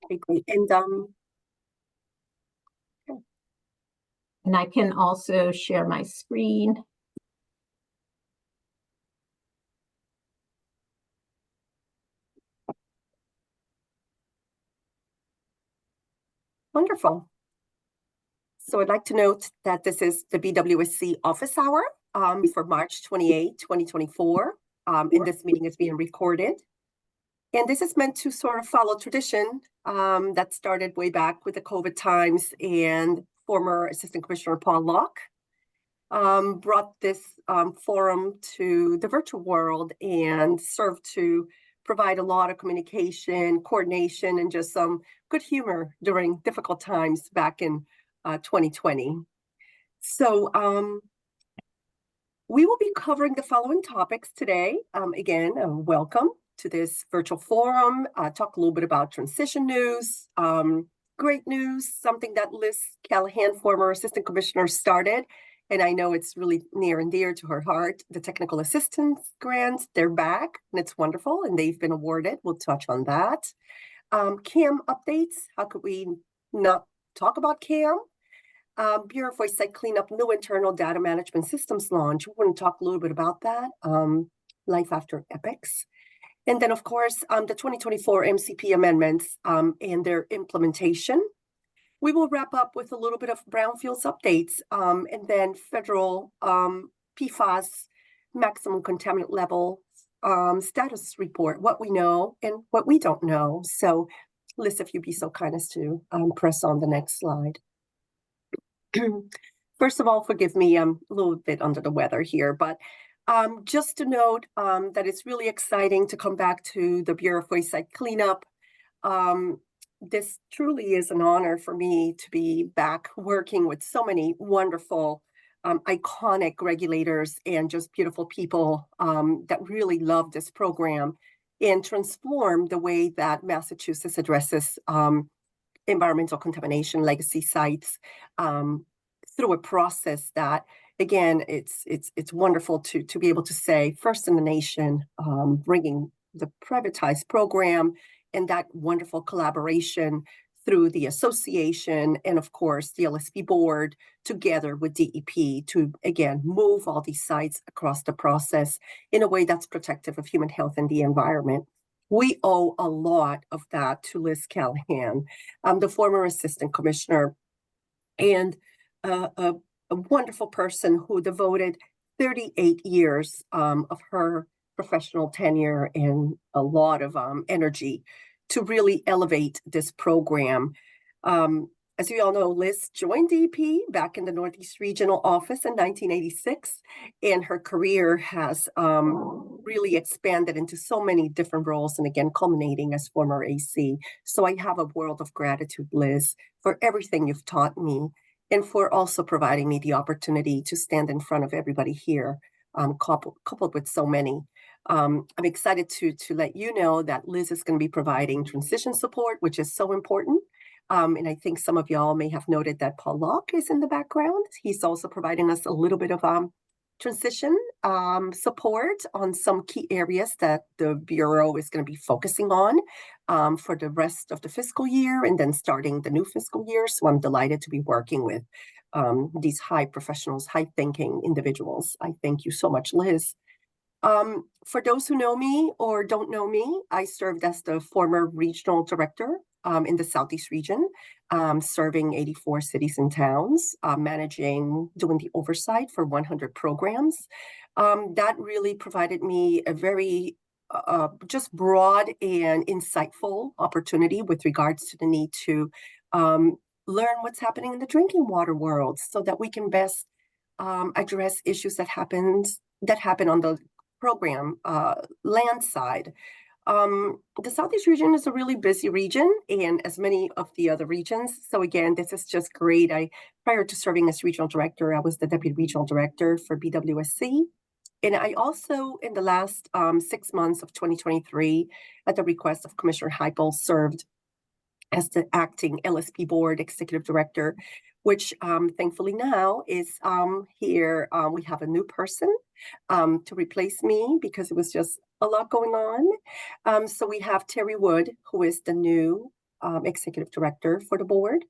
Okay, great. And I can also share my screen. Wonderful. So I'd like to note that this is the BWSC office hour for March 28, 2024. And this meeting is being recorded. And this is meant to sort of follow tradition that started way back with the COVID times, and former Assistant Commissioner Paul Locke brought this forum to the virtual world and served to provide a lot of communication, coordination, and just some good humor during difficult times back in 2020. So we will be covering the following topics today. Again, welcome to this virtual forum. Talk a little bit about transition news, great news, something that Liz Callahan, former Assistant Commissioner, started. And I know it's really near and dear to her heart. The technical assistance grants, they're back, and it's wonderful, and they've been awarded. We'll touch on that. CAM updates, how could we not talk about CAM? Bureau of Voice Site Cleanup, new internal data management systems launch. We're going to talk a little bit about that. Life after epics. And then, of course, the 2024 MCP amendments and their implementation. We will wrap up with a little bit of brownfields updates and then federal PFAS maximum contaminant level status report, what we know and what we don't know. So, Liz, if you'd be so kind as to press on the next slide. First of all, forgive me, I'm a little bit under the weather here, but just to note that it's really exciting to come back to the Bureau of Voice Site Cleanup. This truly is an honor for me to be back working with so many wonderful, iconic regulators and just beautiful people that really love this program and transform the way that Massachusetts addresses environmental contamination legacy sites through a process that, again, it's wonderful to be able to say first in the nation, bringing the privatized program and that wonderful collaboration through the association and, of course, the LSP board together with DEP to, again, move all these sites across the process in a way that's protective of human health and the environment. We owe a lot of that to Liz Callahan, the former assistant commissioner, and a wonderful person who devoted 38 years of her professional tenure and a lot of energy to really elevate this program. As you all know, Liz joined DEP back in the Northeast Regional Office in 1986, and her career has really expanded into so many different roles, and again, culminating as former AC. So I have a world of gratitude, Liz, for everything you've taught me, and for also providing me the opportunity to stand in front of everybody here, coupled with so many. I'm excited to let you know that Liz is going to be providing transition support, which is so important. And I think some of y'all may have noted that Paul Locke is in the background. He's also providing us a little bit of transition support on some key areas that the Bureau is going to be focusing on for the rest of the fiscal year and then starting the new fiscal year. So I'm delighted to be working with these high professionals, high thinking individuals. I thank you so much, Liz. For those who know me or don't know me, I served as the former regional director in the Southeast region, serving 84 cities and towns, doing the oversight for 100 programs. That really provided me a very just broad and insightful opportunity with regards to the need to learn what's happening in the drinking water world so that we can best address issues that happen on the program land side. The Southeast region is a really busy region, and as many of the other regions. So again, this is just great. Prior to serving as regional director, I was the deputy regional director for BWSC. And I also, in the last 6 months of 2023, at the request of Commissioner Heipel, served as the acting LSP board executive director, which thankfully now is here. We have a new person to replace me because it was just a lot going on. So we have Terry Wood, who is the new executive director for the board.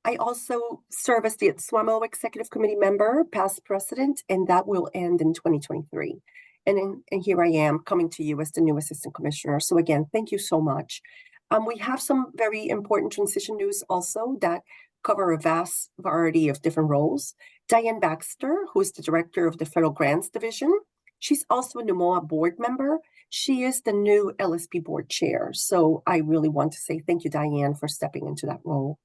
I also serve as the SWAMO Executive Committee member, past president, and that will end in 2023. And here I am coming to you as the new assistant commissioner. So again, thank you so much. We have some very important transition news also that cover a vast variety of different roles. Diane Baxter, who is the director of the Federal Grants Division, she's also a NUMOA board member. She is the new LSP board chair. So I really want to say thank you, Diane, for stepping into that role.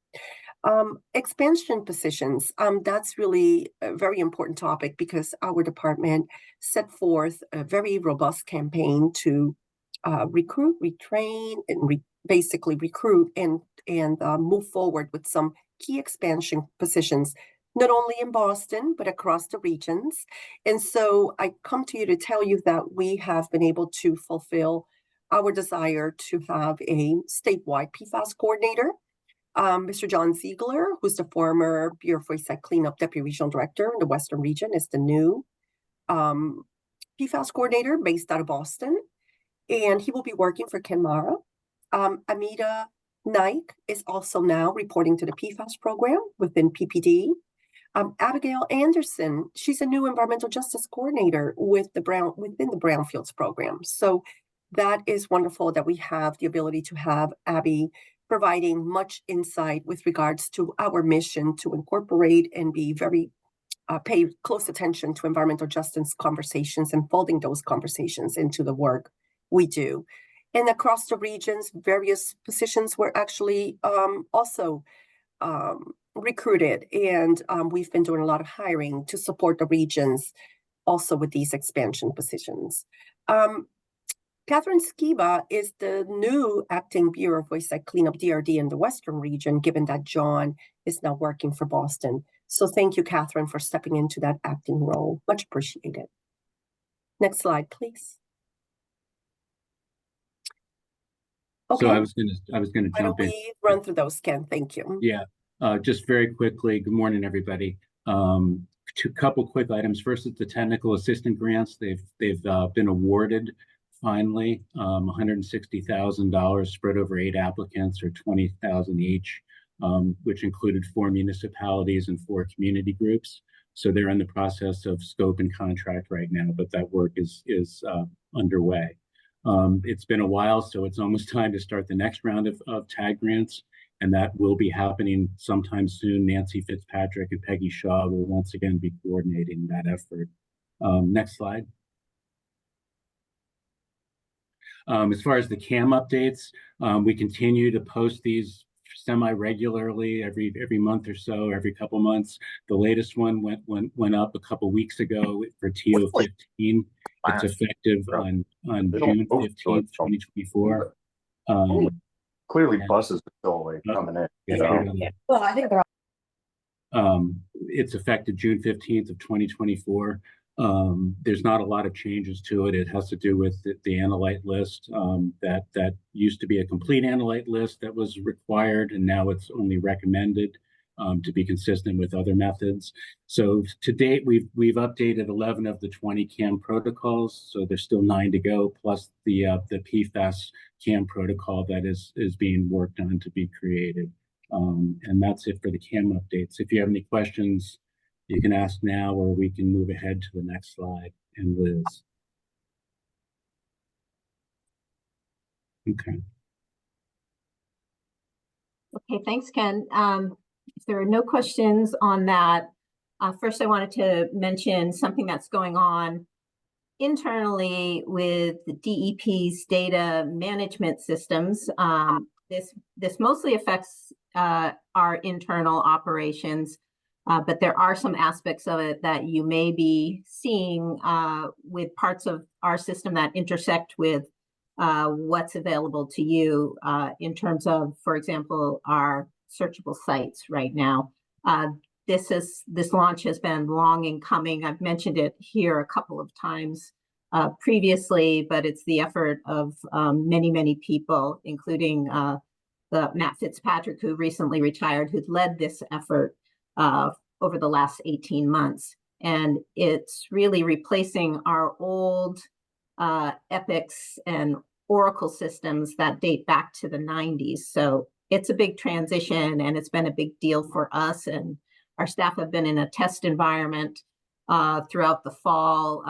Expansion positions, that's really a very important topic because our department set forth a very robust campaign to recruit, retrain, and basically recruit and move forward with some key expansion positions, not only in Boston, but across the regions. And so I come to you to tell you that we have been able to fulfill our desire to have a statewide PFAS coordinator. Mr. John Ziegler, who's the former Bureau of Wayside Cleanup Deputy Regional Director in the Western Region, is the new PFAS coordinator based out of Boston, and he will be working for Ken Mara. Amita Naik is also now reporting to the PFAS program within PPD. Abigail Anderson, she's a new environmental justice coordinator within the Brownfields program. So that is wonderful that we have the ability to have Abby providing much insight with regards to our mission to incorporate and be very pay close attention to environmental justice conversations and folding those conversations into the work we do. And across the regions, various positions were actually also recruited, and we've been doing a lot of hiring to support the regions also with these expansion positions. Catherine Skiba is the new acting Bureau of Wayside Cleanup DRD in the Western region, given that John is now working for Boston. So thank you, Catherine, for stepping into that acting role. Much appreciated. Next slide, please. Okay. So I was gonna jump in. We run through those, Ken. Thank you. Yeah, just very quickly. Good morning, everybody. Two couple quick items. First is the technical assistant grants. They've been awarded finally, $160,000 spread over 8 applicants, or $20,000 each, which included 4 municipalities and 4 community groups. So they're in the process of scope and contract right now, but that work is underway. It's been a while, so it's almost time to start the next round of TAG grants, and that will be happening sometime soon. Nancy Fitzpatrick and Peggy Shaw will once again be coordinating that effort. Next slide. As far as the CAM updates, we continue to post these semi-regularly every month or so, every couple months. The latest one went up a couple weeks ago for TO15. It's effective on June 15th, 2024. Clearly, buses are still coming in. Well, I think they're it's effective June 15th of 2024. There's not a lot of changes to it. It has to do with the analyte list. That used to be a complete analyte list that was required, and now it's only recommended to be consistent with other methods. So to date, we've updated 11 of the 20 CAM protocols. So there's still 9 to go, plus the PFAS CAM protocol that is being worked on to be created. And that's it for the CAM updates. If you have any questions, you can ask now, or we can move ahead to the next slide. And Liz. Okay. Okay, thanks, Ken. If there are no questions on that, first I wanted to mention something that's going on internally with the DEP's data management systems. This mostly affects our internal operations, but there are some aspects of it that you may be seeing with parts of our system that intersect with what's available to you in terms of, for example, our searchable sites right now. This launch has been long in coming. I've mentioned it here a couple of times previously, but it's the effort of many people, including the Matt Fitzpatrick, who recently retired, who led this effort over the last 18 months. And it's really replacing our old epics and Oracle systems that date back to the 90s. So it's a big transition, and it's been a big deal for us. And our staff have been in a test environment throughout the fall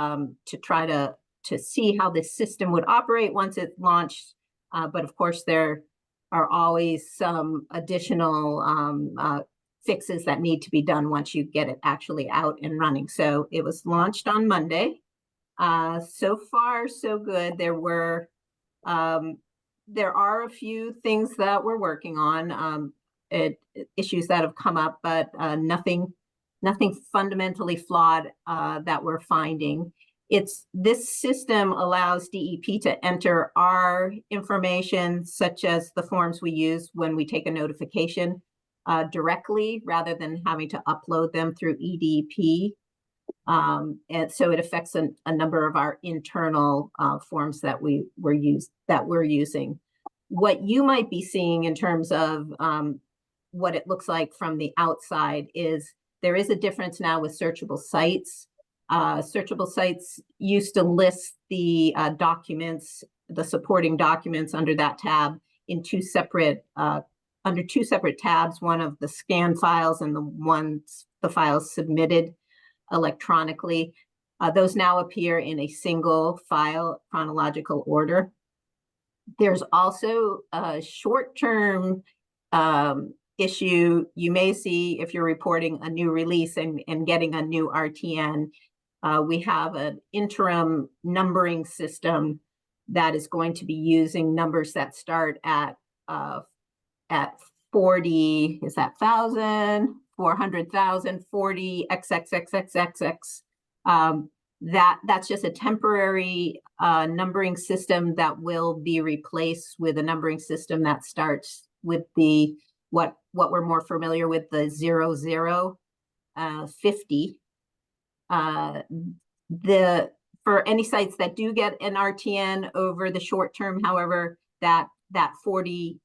to try to see how this system would operate once it launched. But of course, there are always some additional fixes that need to be done once you get it actually out and running. So it was launched on Monday. So far, so good. There are a few things that we're working on, issues that have come up, but nothing fundamentally flawed that we're finding. This system allows DEP to enter our information, such as the forms we use when we take a notification directly, rather than having to upload them through EDP. And so it affects a number of our internal forms that we're using. What you might be seeing in terms of what it looks like from the outside is there is a difference now with searchable sites. Searchable sites used to list the documents, the supporting documents under that tab in under two separate tabs, one of the scan files and the files submitted electronically. Those now appear in a single file chronological order. There's also a short-term issue you may see if you're reporting a new release and getting a new RTN. We have an interim numbering system that is going to be using numbers that start at 40, is that 1,000, 400,000, 40, XXXXXX. That's just a temporary numbering system that will be replaced with a numbering system that starts with the what we're more familiar with, the 00, 50. For any sites that do get an RTN over the short term, however, that 40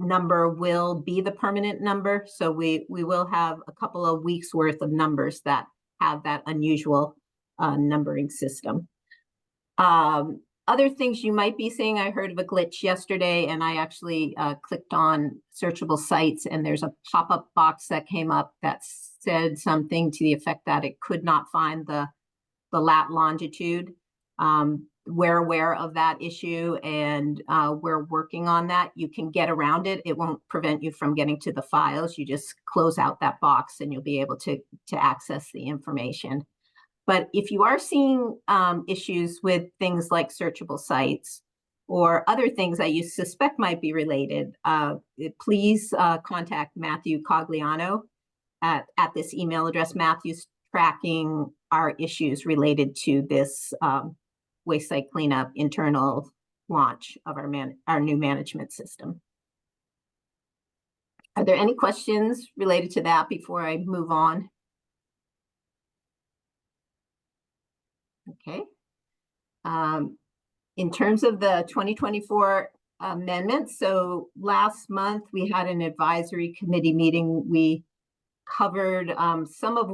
number will be the permanent number. So we will have a couple of weeks worth of numbers that have that unusual numbering system. Other things you might be seeing, I heard of a glitch yesterday, and I actually clicked on searchable sites, and there's a pop-up box that came up that said something to the effect that it could not find the lat longitude. We're aware of that issue, and we're working on that. You can get around it. It won't prevent you from getting to the files. You just close out that box and you'll be able to access the information. But if you are seeing issues with things like searchable sites or other things that you suspect might be related, please contact Matthew Cogliano at this email address. Matthew's tracking our issues related to this waste site cleanup internal launch of our new management system. Are there any questions related to that before I move on? Okay. In terms of the 2024 amendments, so last month we had an advisory committee meeting. We covered some of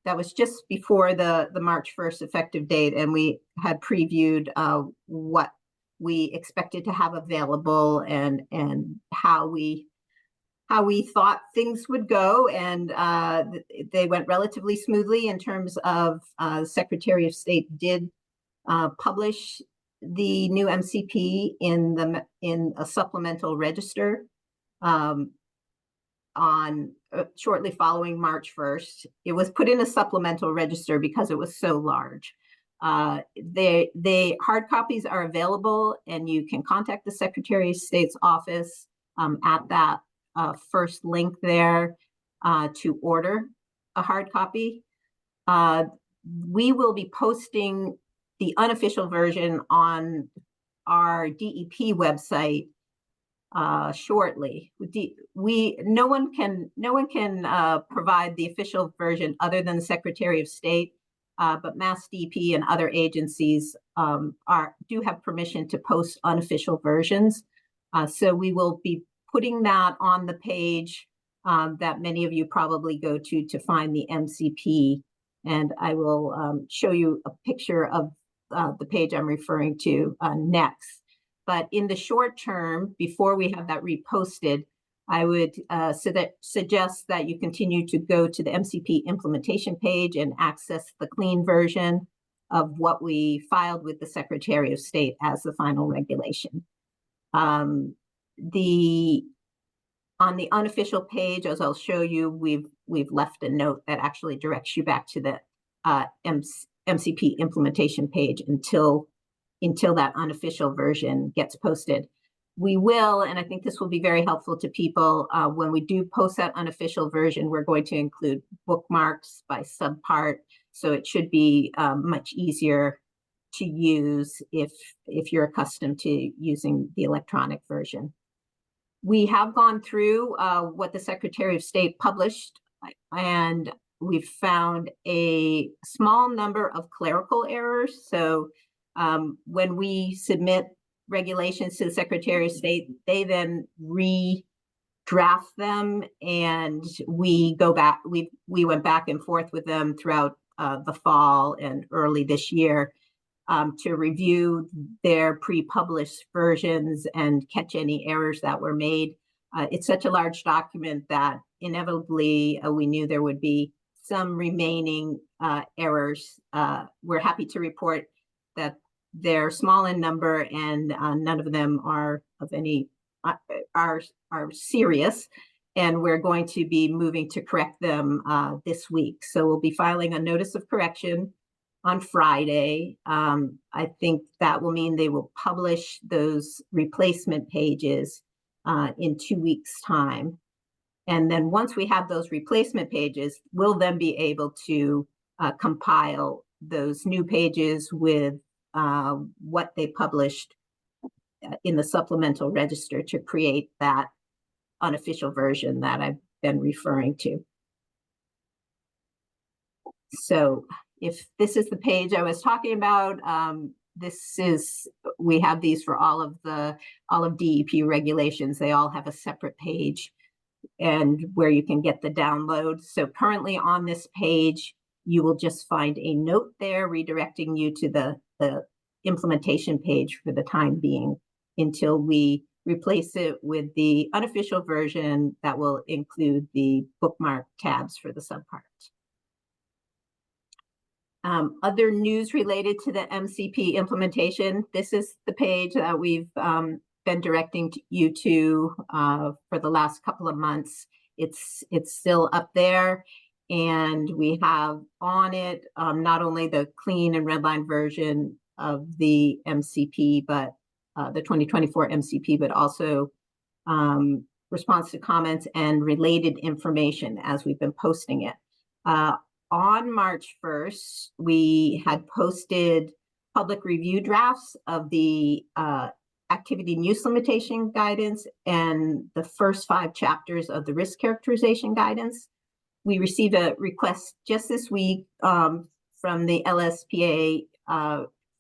that was just before the March 1st effective date, and we had previewed what we expected to have available and how we thought things would go, and they went relatively smoothly in terms of Secretary of State did publish the new MCP in a supplemental register shortly following March 1st. It was put in a supplemental register because it was so large. The hard copies are available, and you can contact the Secretary of State's office at that first link there to order a hard copy. We will be posting the unofficial version on our DEP website shortly. No one can provide the official version other than the Secretary of State, but MassDEP and other agencies do have permission to post unofficial versions. So we will be putting that on the page that many of you probably go to find the MCP. And I will show you a picture of the page I'm referring to next. But in the short term, before we have that reposted, I would suggest that you continue to go to the MCP implementation page and access the clean version of what we filed with the Secretary of State as the final regulation. On the unofficial page, as I'll show you, we've left a note that actually directs you back to the MCP implementation page until that unofficial version gets posted. We will, and I think this will be very helpful to people, when we do post that unofficial version, we're going to include bookmarks by subpart, so it should be much easier to use if you're accustomed to using the electronic version. We have gone through what the Secretary of State published, and we've found a small number of clerical errors. So when we submit regulations to the Secretary of State, they then redraft them, and we go back. We went back and forth with them throughout the fall and early this year to review their pre-published versions and catch any errors that were made. It's such a large document that inevitably we knew there would be some remaining errors. We're happy to report that they're small in number, and none of them are of any are serious, and we're going to be moving to correct them this week. So we'll be filing a notice of correction on Friday. I think that will mean they will publish those replacement pages in 2 weeks' time. And then once we have those replacement pages, we'll then be able to compile those new pages with what they published in the supplemental register to create that unofficial version that I've been referring to. So if this is the page I was talking about, we have these for all of DEP regulations. They all have a separate page and where you can get the download. So currently on this page, you will just find a note there redirecting you to the implementation page for the time being until we replace it with the unofficial version that will include the bookmark tabs for the subparts. Other news related to the MCP implementation. This is the page that we've been directing you to for the last couple of months. It's still up there, and we have on it not only the clean and redline version of the MCP, but the 2024 MCP, but also response to comments and related information as we've been posting it. On March 1st, we had posted public review drafts of the activity and use limitation guidance and the first 5 chapters of the risk characterization guidance. We received a request just this week from the LSPA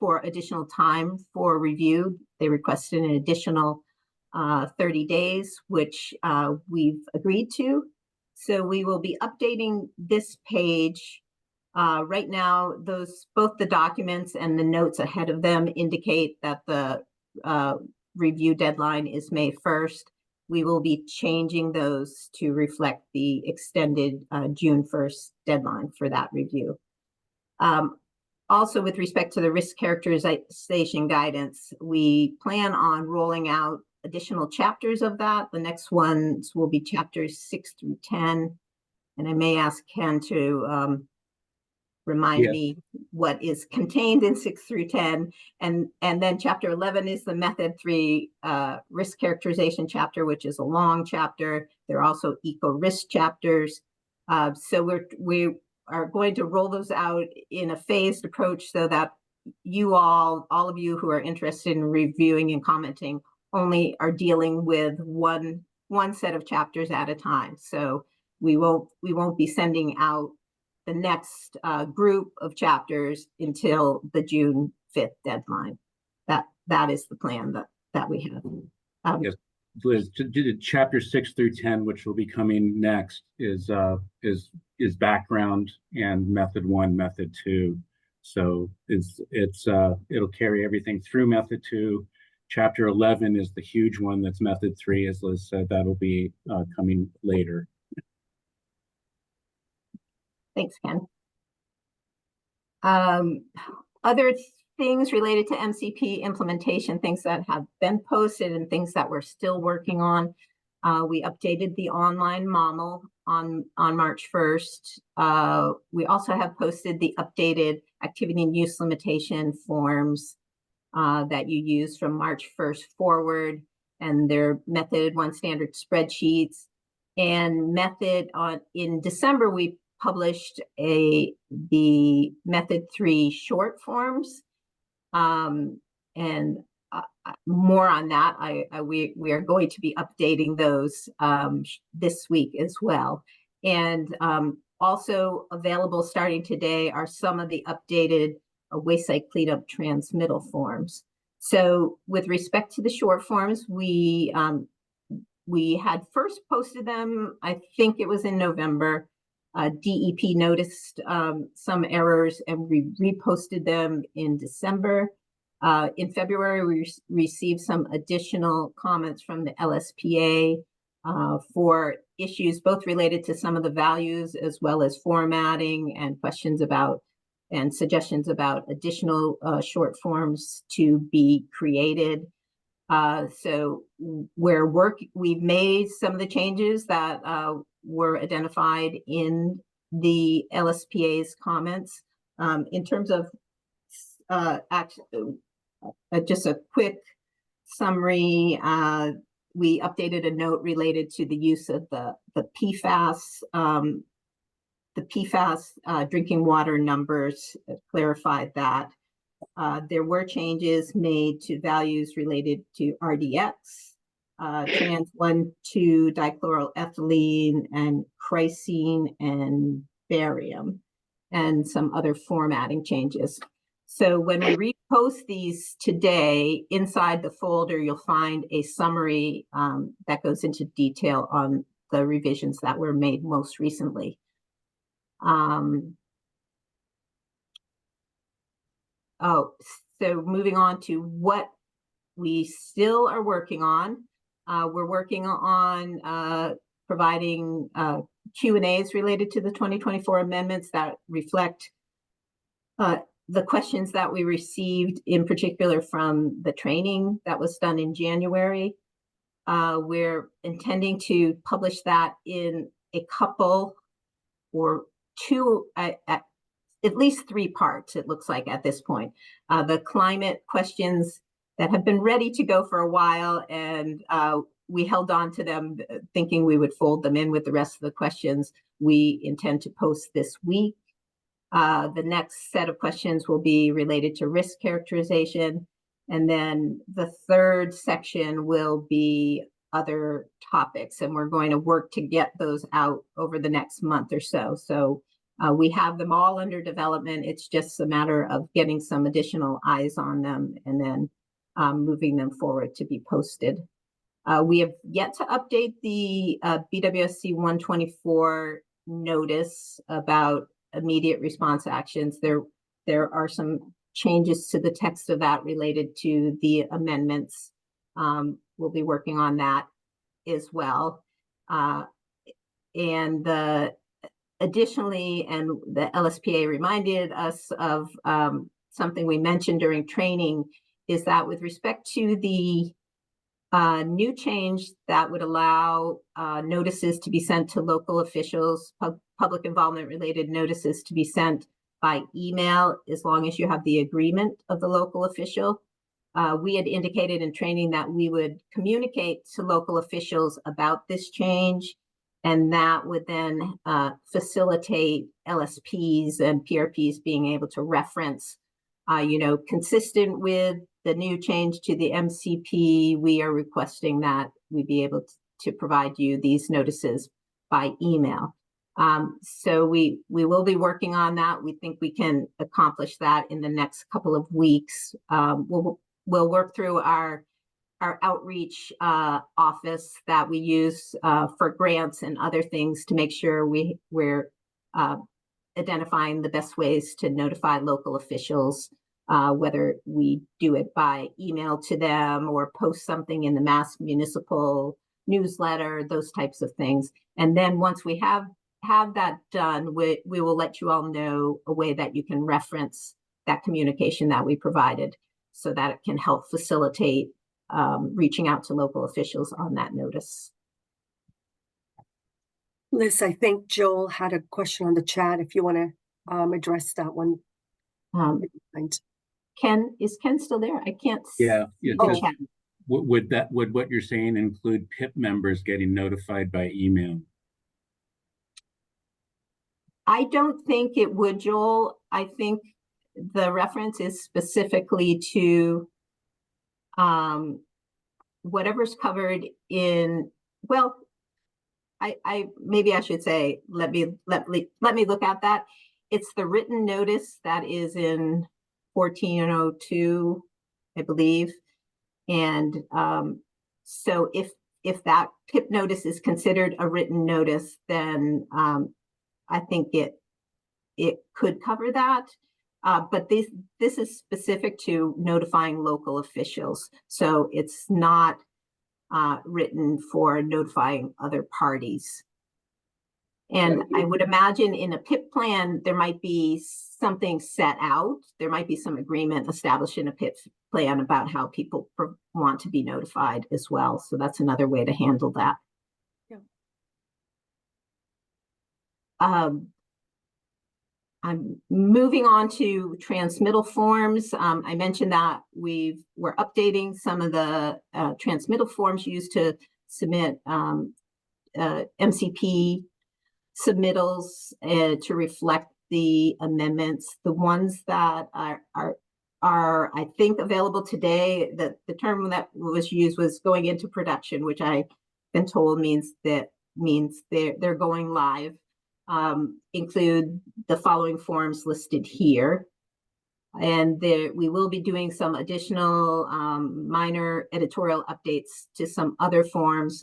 for additional time for review. They requested an additional 30 days, which we've agreed to. So we will be updating this page. Right now, both the documents and the notes ahead of them indicate that the review deadline is May 1st. We will be changing those to reflect the extended June 1st deadline for that review. Also, with respect to the risk characterization guidance, we plan on rolling out additional chapters of that. The next ones will be chapters 6 through 10. And I may ask Ken to remind me what is contained in 6 through 10. And then chapter 11 is the method 3 risk characterization chapter, which is a long chapter. There are also eco-risk chapters. So we are going to roll those out in a phased approach so that you all of you who are interested in reviewing and commenting only are dealing with one set of chapters at a time. So we won't be sending out the next group of chapters until the June 5th deadline. That is the plan that we have. Yes, Liz, chapter 6 through 10, which will be coming next, is background and method 1, method 2. So it'll carry everything through method 2. Chapter 11 is the huge one. That's method 3, as Liz said. That'll be coming later. Thanks, Ken. Other things related to MCP implementation, things that have been posted and things that we're still working on. We updated the online MOML on March 1st. We also have posted the updated activity and use limitation forms that you use from March 1st forward, and their method 1 standard spreadsheets. And method in December, we published the method 3 short forms. And more on that. We are going to be updating those this week as well. And also available starting today are some of the updated waste site cleanup transmittal forms. So with respect to the short forms, we had first posted them, I think it was in November. DEP noticed some errors and we reposted them in December. In February, we received some additional comments from the LSPA for issues both related to some of the values as well as formatting and questions about and suggestions about additional short forms to be created. So we've made some of the changes that were identified in the LSPA's comments. In terms of just a quick summary, we updated a note related to the use of the PFAS drinking water numbers, clarified that. There were changes made to values related to RDX, trans 1,2-dichloroethylene, and chrysene and barium, and some other formatting changes. So when we repost these today, inside the folder, you'll find a summary that goes into detail on the revisions that were made most recently. So moving on to what we still are working on. We're working on providing Q&As related to the 2024 amendments that reflect the questions that we received, in particular from the training that was done in January. We're intending to publish that in a couple or two, at least 3 parts, it looks like at this point. The climate questions that have been ready to go for a while, and we held on to them thinking we would fold them in with the rest of the questions, we intend to post this week. The next set of questions will be related to risk characterization. And then the third section will be other topics, and we're going to work to get those out over the next month or so. So we have them all under development. It's just a matter of getting some additional eyes on them and then moving them forward to be posted. We have yet to update the BWSC 124 notice about immediate response actions. There are some changes to the text of that related to the amendments. We'll be working on that as well. Additionally, and the LSPA reminded us of something we mentioned during training, is that with respect to the new change that would allow notices to be sent to local officials, public involvement related notices to be sent by email, as long as you have the agreement of the local official. We had indicated in training that we would communicate to local officials about this change, and that would then facilitate LSPs and PRPs being able to reference, consistent with the new change to the MCP, we are requesting that we be able to provide you these notices by email. So we will be working on that. We think we can accomplish that in the next couple of weeks. We'll work through our outreach office that we use for grants and other things to make sure we're identifying the best ways to notify local officials whether we do it by email to them or post something in the Mass Municipal newsletter, those types of things. And then once we have that done, we will let you all know a way that you can reference that communication that we provided so that it can help facilitate reaching out to local officials on that notice. Liz, I think Joel had a question on the chat. If you want to address that one. Ken, is Ken still there? I can't see Yeah. the chat. Would what you're saying include PIP members getting notified by email? I don't think it would, Joel. I think the reference is specifically to whatever's covered in, well, I maybe I should say, let me look at that. It's the written notice that is in 1402, I believe. And so if that PIP notice is considered a written notice, then I think it could cover that. But this is specific to notifying local officials. So it's not written for notifying other parties. And I would imagine in a PIP plan, there might be something set out. There might be some agreement established in a PIP plan about how people want to be notified as well. So that's another way to handle that. Yeah. I'm moving on to transmittal forms. I mentioned that we're updating some of the transmittal forms used to submit MCP submittals to reflect the amendments. The ones that are I think available today, the term that was used was going into production, which I've been told means they're going live. Include the following forms listed here. And we will be doing some additional minor editorial updates to some other forms.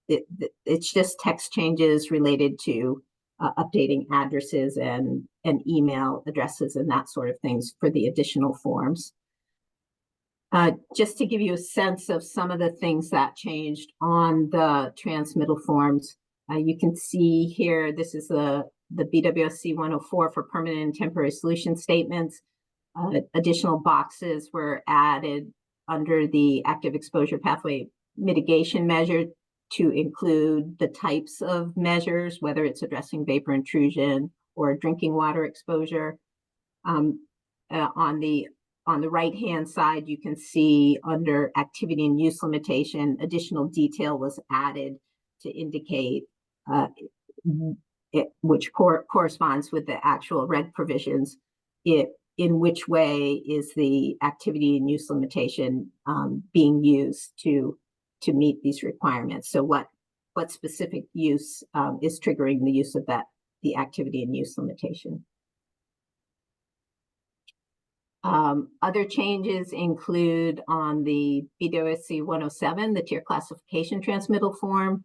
It's just text changes related to updating addresses and email addresses and that sort of things for the additional forms. Just to give you a sense of some of the things that changed on the transmittal forms, you can see here, this is the BWSC 104 for permanent and temporary solution statements. Additional boxes were added under the active exposure pathway mitigation measure to include the types of measures, whether it's addressing vapor intrusion or drinking water exposure. On the right-hand side, you can see under activity and use limitation, additional detail was added to indicate which corresponds with the actual reg provisions. In which way is the activity and use limitation being used to meet these requirements? So what specific use is triggering the use of the activity and use limitation? Other changes include on the BWSC 107, the tier classification transmittal form.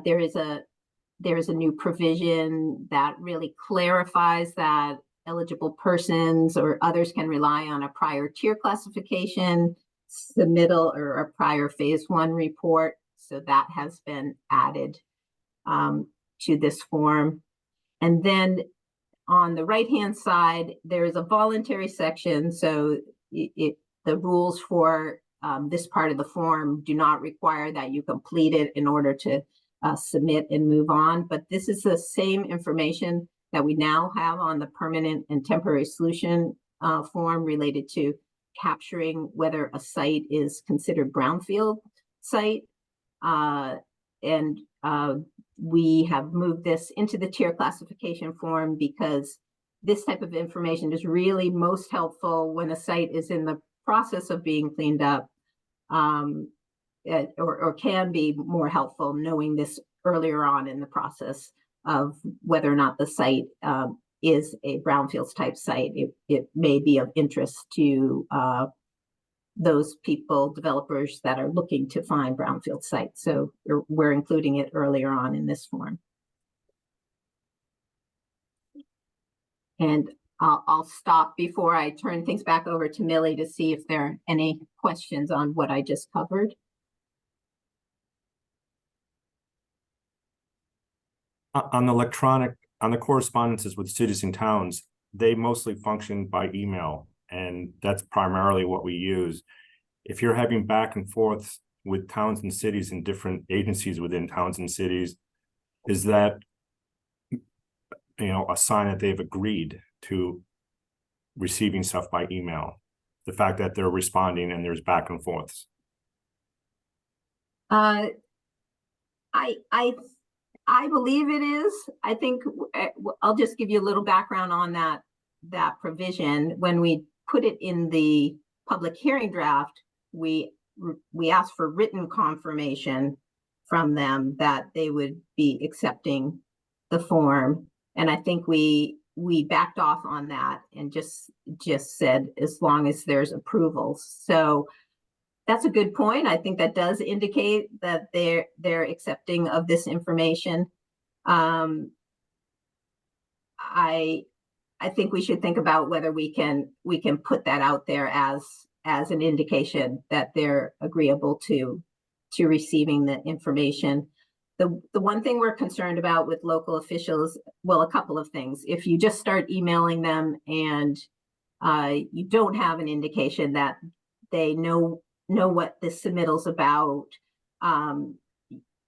There is a new provision that really clarifies that eligible persons or others can rely on a prior tier classification submittal or a prior phase 1 report. So that has been added to this form. And then on the right-hand side, there is a voluntary section. So the rules for this part of the form do not require that you complete it in order to submit and move on. But this is the same information that we now have on the permanent and temporary solution form related to capturing whether a site is considered brownfield site. We have moved this into the tier classification form because this type of information is really most helpful when a site is in the process of being cleaned up, or can be more helpful knowing this earlier on in the process of whether or not the site is a brownfields type site. It may be of interest to those people, developers that are looking to find brownfield sites. So we're including it earlier on in this form. And I'll stop before I turn things back over to Millie to see if there are any questions on what I just covered. On the correspondences with cities and towns, they mostly function by email, and that's primarily what we use. If you're having back and forth with towns and cities and different agencies within towns and cities, is that, a sign that they've agreed to receiving stuff by email? The fact that they're responding and there's back and forths. I believe it is. I think I'll just give you a little background on that provision. When we put it in the public hearing draft, we asked for written confirmation from them that they would be accepting the form, and I think we backed off on that and just said as long as there's approval. So that's a good point. I think that does indicate that they're accepting of this information. I think we should think about whether we can put that out there as an indication that they're agreeable to receiving the information. The one thing we're concerned about with local officials, well, a couple of things. If you just start emailing them and you don't have an indication that they know what this submittal's about,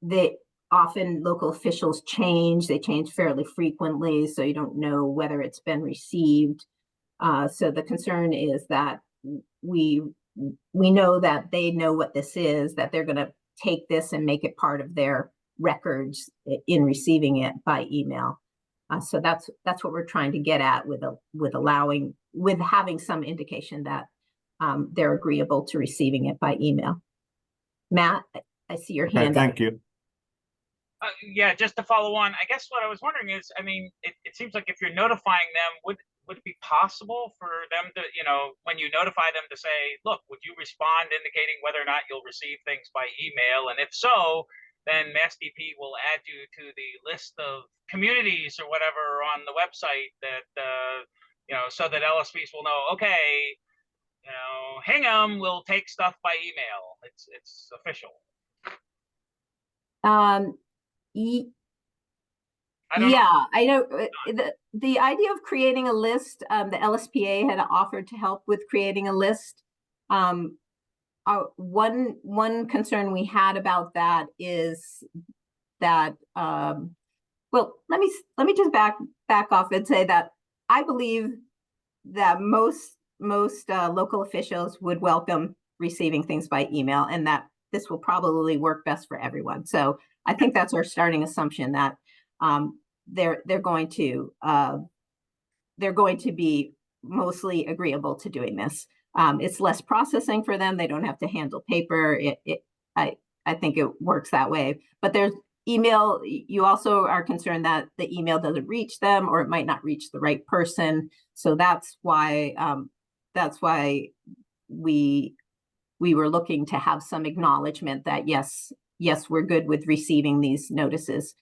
they often, local officials change. They change fairly frequently, so you don't know whether it's been received. So the concern is that we know that they know what this is, that they're going to take this and make it part of their records in receiving it by email. So that's what we're trying to get at with having some indication that they're agreeable to receiving it by email. Matt, I see your hand up. Thank you. Yeah, just to follow on, I guess what I was wondering is, I mean, it seems like if you're notifying them, would it be possible for them to, when you notify them to say, look, would you respond indicating whether or not you'll receive things by email? And if so, then MassDEP will add you to the list of communities or whatever on the website that, so that LSPs will know, okay, Hingham will take stuff by email. It's official. I know the idea of creating a list, the LSPA had offered to help with creating a list. One concern we had about that is that, well, let me just back off and say that I believe that most local officials would welcome receiving things by email, and that this will probably work best for everyone. So I think that's our starting assumption, that they're going to be mostly agreeable to doing this. It's less processing for them. They don't have to handle paper. I think it works that way. But there's email. You also are concerned that the email doesn't reach them, or it might not reach the right person. So that's why we were looking to have some acknowledgement that yes, we're good with receiving these notices.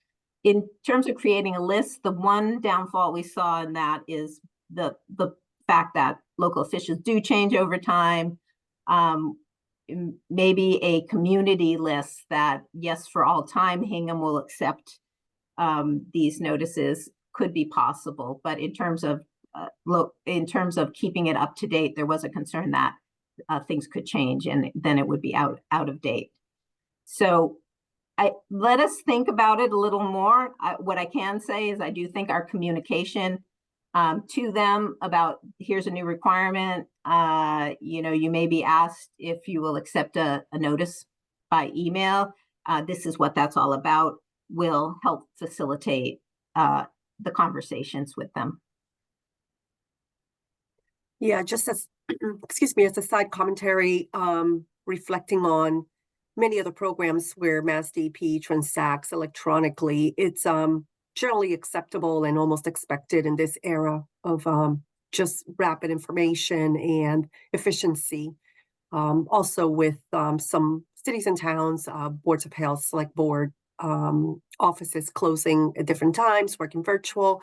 In terms of creating a list, the one downfall we saw in that is the fact that local officials do change over time. Maybe a community list that, yes, for all time, Hingham will accept these notices could be possible. But in terms of keeping it up to date, there was a concern that things could change and then it would be out of date. So let us think about it a little more. What I can say is I do think our communication to them about, here's a new requirement, you may be asked if you will accept a notice by email. This is what that's all about, will help facilitate the conversations with them. Yeah, just as, excuse me, as a side commentary, reflecting on many of the programs where MassDEP transacts electronically, it's generally acceptable and almost expected in this era of just rapid information and efficiency. Also with some cities and towns, boards of health, select board offices closing at different times, working virtual.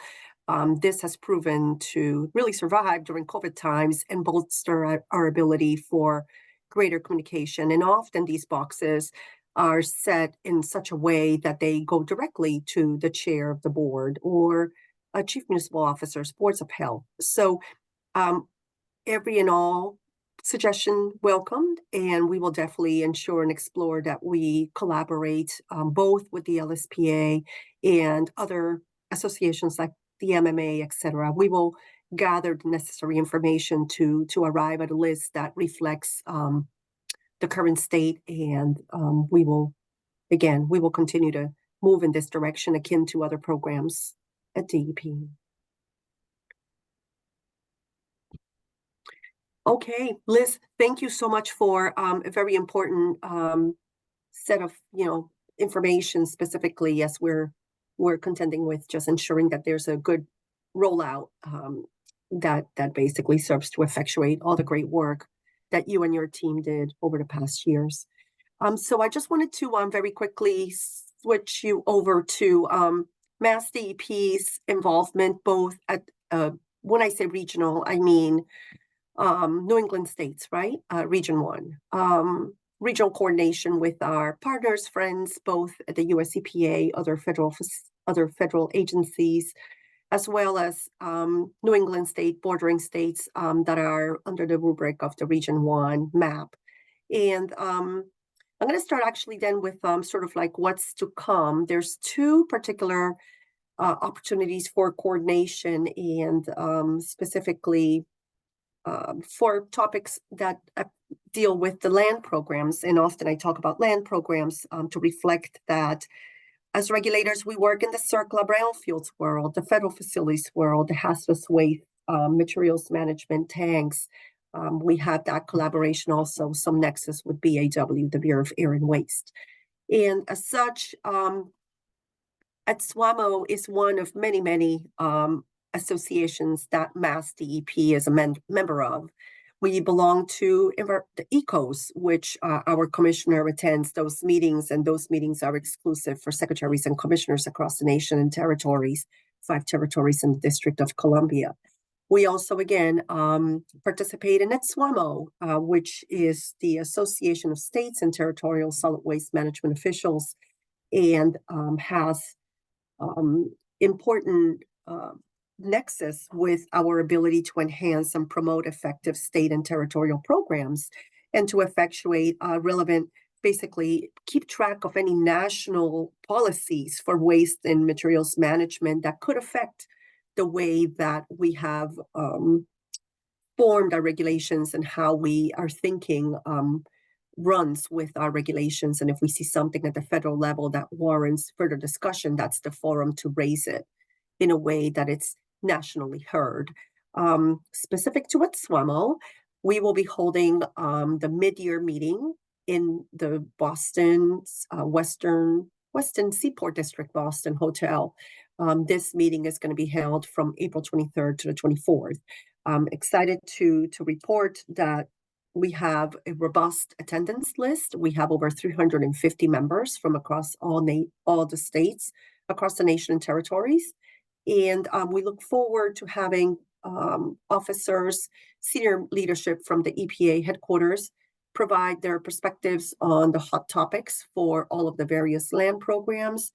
This has proven to really survive during COVID times and bolster our ability for greater communication. And often these boxes are set in such a way that they go directly to the chair of the board or a chief municipal officers, boards of health. So every and all suggestion welcomed, and we will definitely ensure and explore that we collaborate both with the LSPA and other associations like the MMA, etc. We will gather the necessary information to arrive at a list that reflects the current state, and we will continue to move in this direction akin to other programs at DEP. Okay, Liz, thank you so much for a very important set of information, specifically as we're contending with just ensuring that there's a good rollout that basically serves to effectuate all the great work that you and your team did over the past years. So I just wanted to very quickly switch you over to MassDEP's involvement both at, when I say regional, I mean New England states, right? Region 1. Regional coordination with our partners, friends, both at the US EPA, other federal agencies, as well as New England state bordering states that are under the rubric of the Region 1 map. And I'm going to start actually then with sort of like what's to come. There's two particular opportunities for coordination and specifically for topics that deal with the land programs. And often I talk about land programs to reflect that as regulators, we work in the CERCLA brownfields world, the federal facilities world, the hazardous waste, materials management, tanks. We have that collaboration also, some nexus with BAW, the Bureau of Air and Waste. And as such, at SWAMO is one of many, many associations that MassDEP is a member of. We belong to the ECOS, which our commissioner attends those meetings, and those meetings are exclusive for secretaries and commissioners across the nation and territories, 5 territories in the District of Columbia. We also, again, participate in SWAMO, which is the Association of States and Territorial Solid Waste Management Officials, and has important nexus with our ability to enhance and promote effective state and territorial programs and to effectuate relevant, basically keep track of any national policies for waste and materials management that could affect the way that we have formed our regulations and how we are thinking runs with our regulations. And if we see something at the federal level that warrants further discussion, that's the forum to raise it in a way that it's nationally heard. Specific to SWAMO, we will be holding the mid-year meeting in the Boston's Western Seaport District Boston Hotel. This meeting is going to be held from April 23rd to the 24th. I'm excited to report that we have a robust attendance list. We have over 350 members from across all the states across the nation and territories. And we look forward to having officers, senior leadership from the EPA headquarters provide their perspectives on the hot topics for all of the various land programs,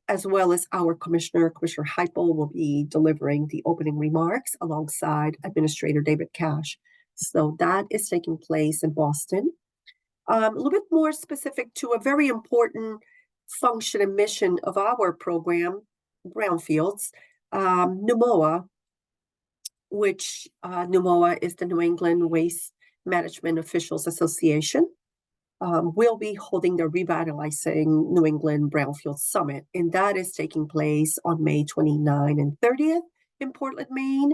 as well as our Commissioner Heipel will be delivering the opening remarks alongside Administrator David Cash. So that is taking place in Boston. A little bit more specific to a very important function and mission of our program, Brownfields, NUMOA, which NUMOA is the New England Waste Management Officials Association, will be holding the Revitalizing New England Brownfield Summit, and that is taking place on May 29 and 30th in Portland, Maine.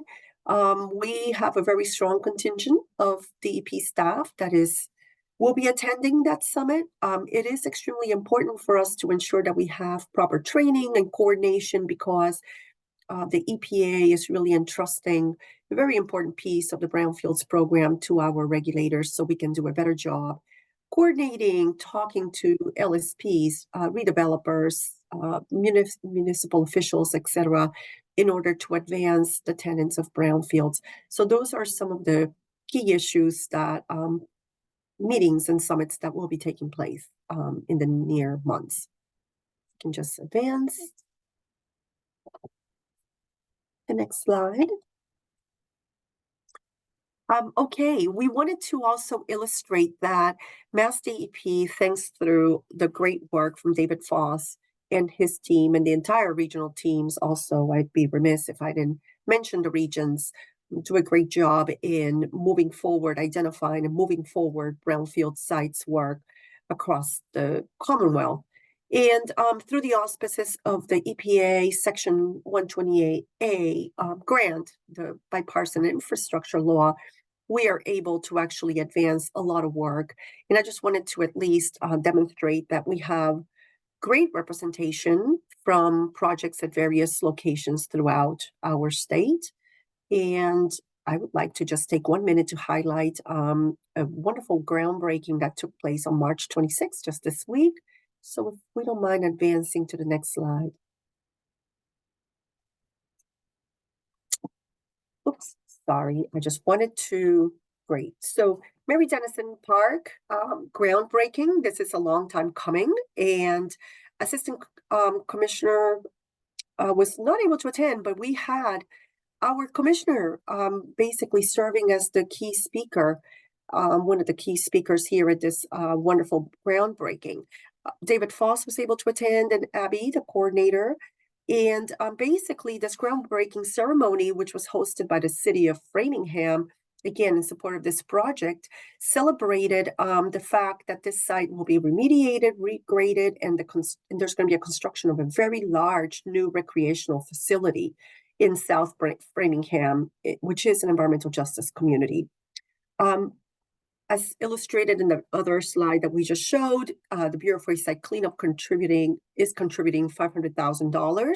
We have a very strong contingent of DEP staff that will be attending that summit. It is extremely important for us to ensure that we have proper training and coordination because the EPA is really entrusting a very important piece of the Brownfields program to our regulators so we can do a better job coordinating, talking to LSPs, redevelopers, municipal officials, etc., in order to advance the tenants of brownfields. So those are some of the key issues that meetings and summits that will be taking place in the near months. You can just advance. The next slide. Okay, we wanted to also illustrate that MassDEP, thanks through the great work from David Foss and his team and the entire regional teams also, I'd be remiss if I didn't mention the regions, do a great job in moving forward, identifying and moving forward brownfield sites work across the Commonwealth. And through the auspices of the EPA Section 128A grant, the bipartisan infrastructure law, we are able to actually advance a lot of work. And I just wanted to at least demonstrate that we have great representation from projects at various locations throughout our state. And I would like to just take 1 minute to highlight a wonderful groundbreaking that took place on March 26th, just this week. So if we don't mind advancing to the next slide. Oops, sorry, I just wanted to, great. So Mary Dennison Park, groundbreaking. This is a long time coming, and Assistant Commissioner was not able to attend, but we had our commissioner basically serving as the key speaker, one of the key speakers here at this wonderful groundbreaking. David Foss was able to attend, and Abby, the coordinator. And basically, this groundbreaking ceremony, which was hosted by the city of Framingham, again, in support of this project, celebrated the fact that this site will be remediated, regraded, and there's going to be a construction of a very large new recreational facility in South Framingham, which is an environmental justice community. As illustrated in the other slide that we just showed, the Bureau of Waste Site Cleanup is contributing $500,000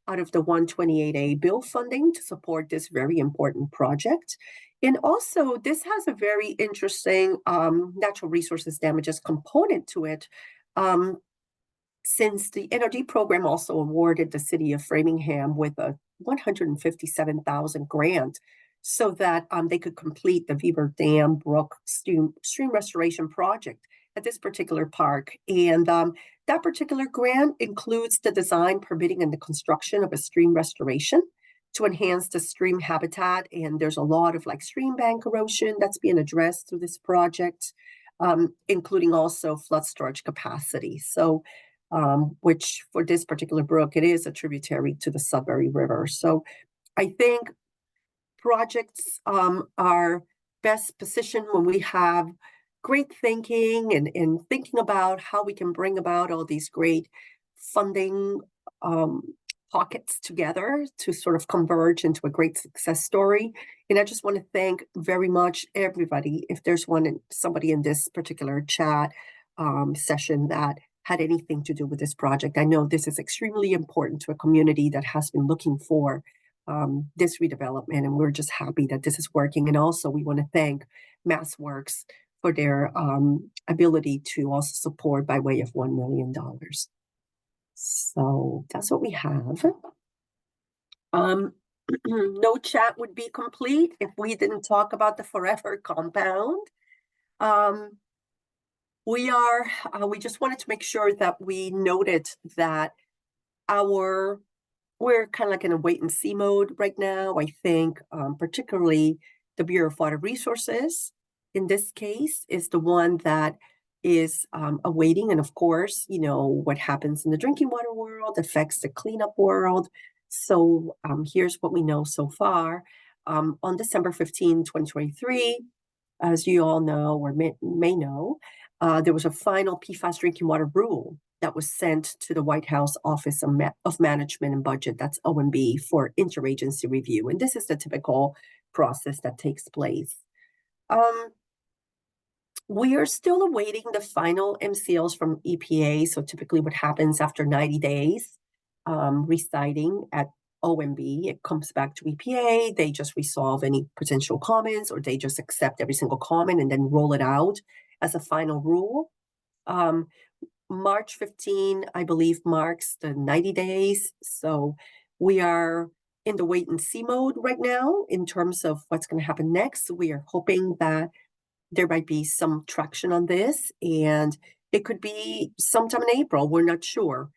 out of the 128A bill funding to support this very important project. And also, this has a very interesting natural resources damages component to it, since the NRD program also awarded the city of Framingham with a $157,000 grant so that they could complete the Beaver Dam Brook stream restoration project at this particular park. And that particular grant includes the design, permitting, and the construction of a stream restoration to enhance the stream habitat. And there's a lot of stream bank erosion that's being addressed through this project, including also flood storage capacity. So, which for this particular brook, it is a tributary to the Sudbury River. So I think projects are best positioned when we have great thinking and thinking about how we can bring about all these great funding pockets together to sort of converge into a great success story. And I just want to thank very much everybody. If there's somebody in this particular chat session that had anything to do with this project, I know this is extremely important to a community that has been looking for this redevelopment, and we're just happy that this is working. And also, we want to thank MassWorks for their ability to also support by way of $1 million. So that's what we have. No chat would be complete if we didn't talk about the Forever Compound. We just wanted to make sure that we noted that we're kind of like in a wait and see mode right now. I think particularly the Bureau of Water Resources, in this case, is the one that is awaiting. And of course, what happens in the drinking water world affects the cleanup world. So here's what we know so far. On December 15, 2023, as you all know or may know, there was a final PFAS drinking water rule that was sent to the White House Office of Management and Budget, that's OMB, for interagency review. And this is the typical process that takes place. We are still awaiting the final MCLs from EPA. So typically what happens after 90 days, reciting at OMB, it comes back to EPA. They just resolve any potential comments, or they just accept every single comment and then roll it out as a final rule. March 15, I believe, marks the 90 days. So we are in the wait and see mode right now in terms of what's going to happen next. We are hoping that there might be some traction on this, and it could be sometime in April. We're not sure.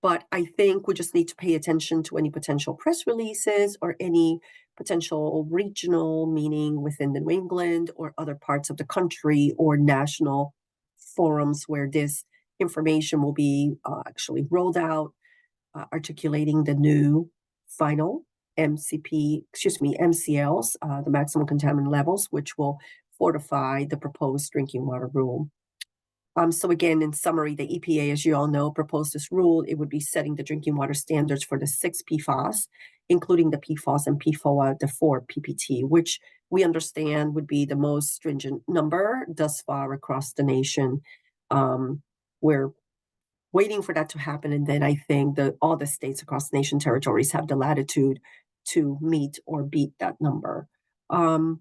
But I think we just need to pay attention to any potential press releases or any potential regional, meaning within the New England or other parts of the country, or national forums where this information will be actually rolled out, articulating the new final MCLs, the maximum contaminant levels, which will fortify the proposed drinking water rule. So again, in summary, the EPA, as you all know, proposed this rule. It would be setting the drinking water standards for the 6 PFAS, including the PFOS and PFOA, the 4 PPT, which we understand would be the most stringent number thus far across the nation. We're waiting for that to happen, and then I think that all the states across the nation territories have the latitude to meet or beat that number. And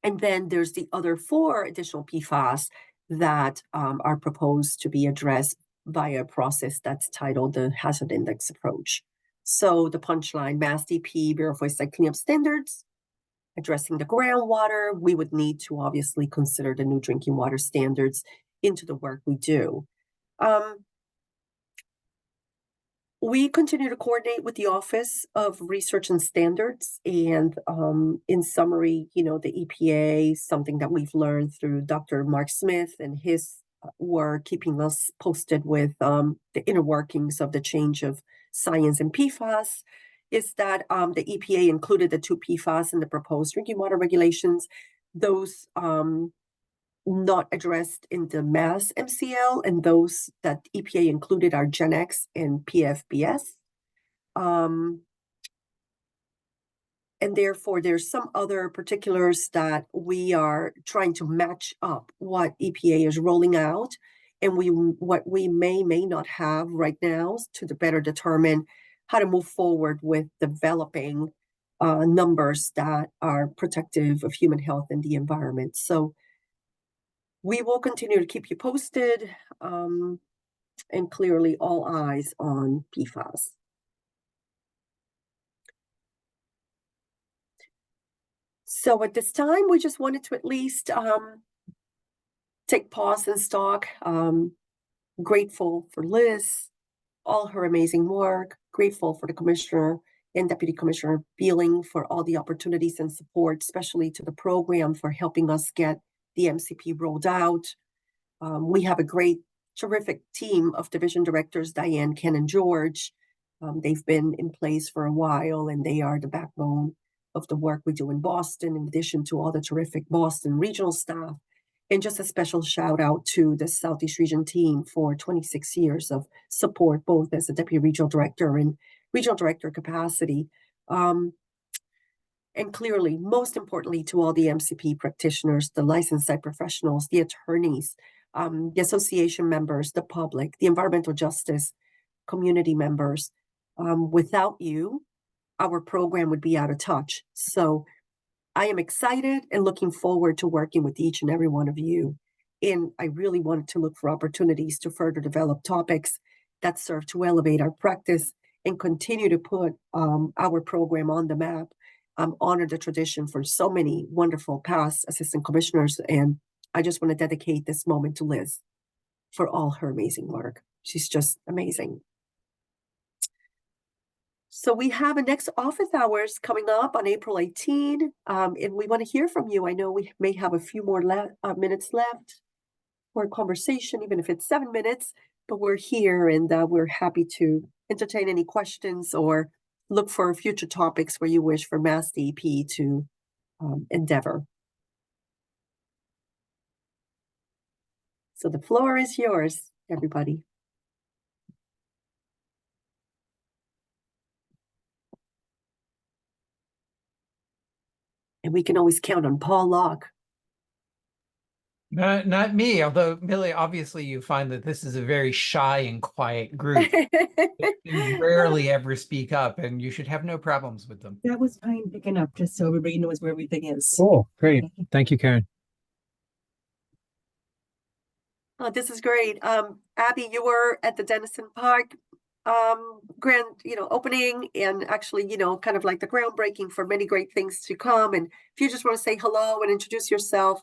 then there's the other 4 additional PFAS that are proposed to be addressed via a process that's titled the Hazard Index Approach. So the punchline, MassDEP, BWSC cleanup standards, addressing the groundwater. We would need to obviously consider the new drinking water standards into the work we do. We continue to coordinate with the Office of Research and Standards, and in summary, the EPA, something that we've learned through Dr. Mark Smith and his work, keeping us posted with the inner workings of the change of science in PFAS, is that the EPA included the 2 PFAS in the proposed drinking water regulations. Those not addressed in the Mass MCL, and those that EPA included are Gen X and PFBS. And therefore, there's some other particulars that we are trying to match up what EPA is rolling out, and what we may not have right now to better determine how to move forward with developing numbers that are protective of human health and the environment. So we will continue to keep you posted, and clearly all eyes on PFAS. So at this time, we just wanted to at least take pause and stock. Grateful for Liz, all her amazing work. Grateful for the Commissioner and Deputy Commissioner Beeling for all the opportunities and support, especially to the program for helping us get the MCP rolled out. We have a great, terrific team of division directors, Diane, Ken, and George. They've been in place for a while, and they are the backbone of the work we do in Boston, in addition to all the terrific Boston regional staff. And just a special shout out to the Southeast Region team for 26 years of support, both as a Deputy Regional Director and Regional Director capacity. And clearly, most importantly, to all the MCP practitioners, the licensed site professionals, the attorneys, the association members, the public, the environmental justice community members. Without you, our program would be out of touch. So I am excited and looking forward to working with each and every one of you. And I really wanted to look for opportunities to further develop topics that serve to elevate our practice and continue to put our program on the map. Honor the tradition for so many wonderful past assistant commissioners. And I just want to dedicate this moment to Liz for all her amazing work. She's just amazing. So we have a next office hours coming up on April 18, and we want to hear from you. I know we may have a few more minutes left for a conversation, even if it's 7 minutes, but we're here, and we're happy to entertain any questions or look for future topics where you wish for MassDEP to endeavor. So the floor is yours, everybody. And we can always count on Paul Locke. Not me, although Millie, obviously you find that this is a very shy and quiet group. You rarely ever speak up, and you should have no problems with them. That was fine picking up, just so everybody knows where everything is. Cool, great. Thank you, Karen. Oh, this is great. Abby, you were at the Denison Park grand, opening, and actually, kind of like the groundbreaking for many great things to come. And if you just want to say hello and introduce yourself,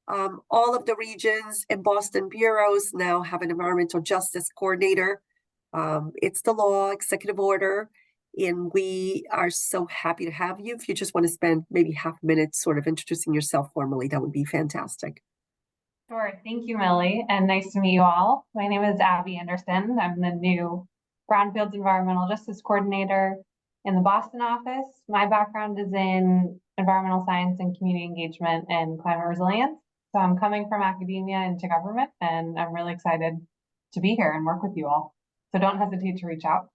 all of the regions and Boston bureaus now have an environmental justice coordinator. It's the law, executive order, and we are so happy to have you. If you just want to spend maybe half a minute sort of introducing yourself formally, that would be fantastic. Sure. Thank you, Millie, and nice to meet you all. My name is Abby Anderson. I'm the new Brownfields Environmental Justice Coordinator in the Boston office. My background is in environmental science and community engagement and climate resilience. So I'm coming from academia into government, and I'm really excited to be here and work with you all. So don't hesitate to reach out.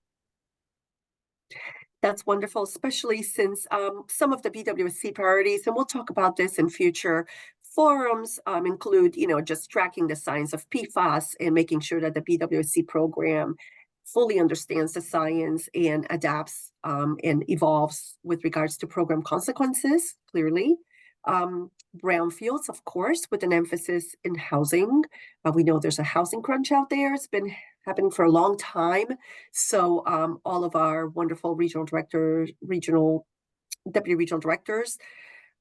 That's wonderful, especially since some of the BWSC priorities, and we'll talk about this in future forums, include, just tracking the science of PFAS and making sure that the BWSC program fully understands the science and adapts and evolves with regards to program consequences, clearly. Brownfields, of course, with an emphasis in housing. We know there's a housing crunch out there. It's been happening for a long time. So all of our wonderful regional directors, deputy regional directors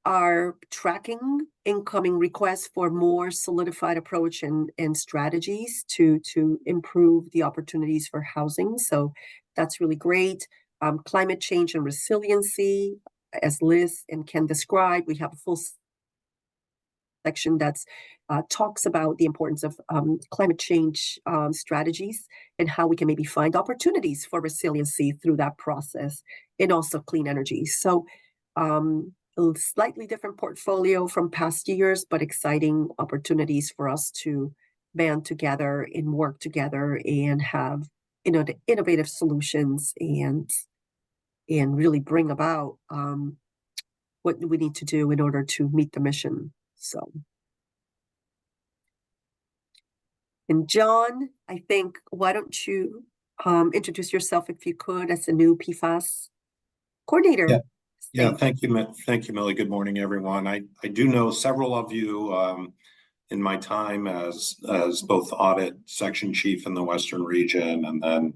are tracking incoming requests for more solidified approach and strategies to improve the opportunities for housing. So that's really great. Climate change and resiliency, as Liz and Ken described, we have a full section that talks about the importance of climate change strategies and how we can maybe find opportunities for resiliency through that process, and also clean energy. So a slightly different portfolio from past years, but exciting opportunities for us to band together and work together and have the innovative solutions and really bring about what we need to do in order to meet the mission. So, and John, I think, why don't you introduce yourself, if you could, as the new PFAS coordinator? Yeah, thank you, Millie. Good morning, everyone. I do know several of you in my time as both audit section chief in the Western region and then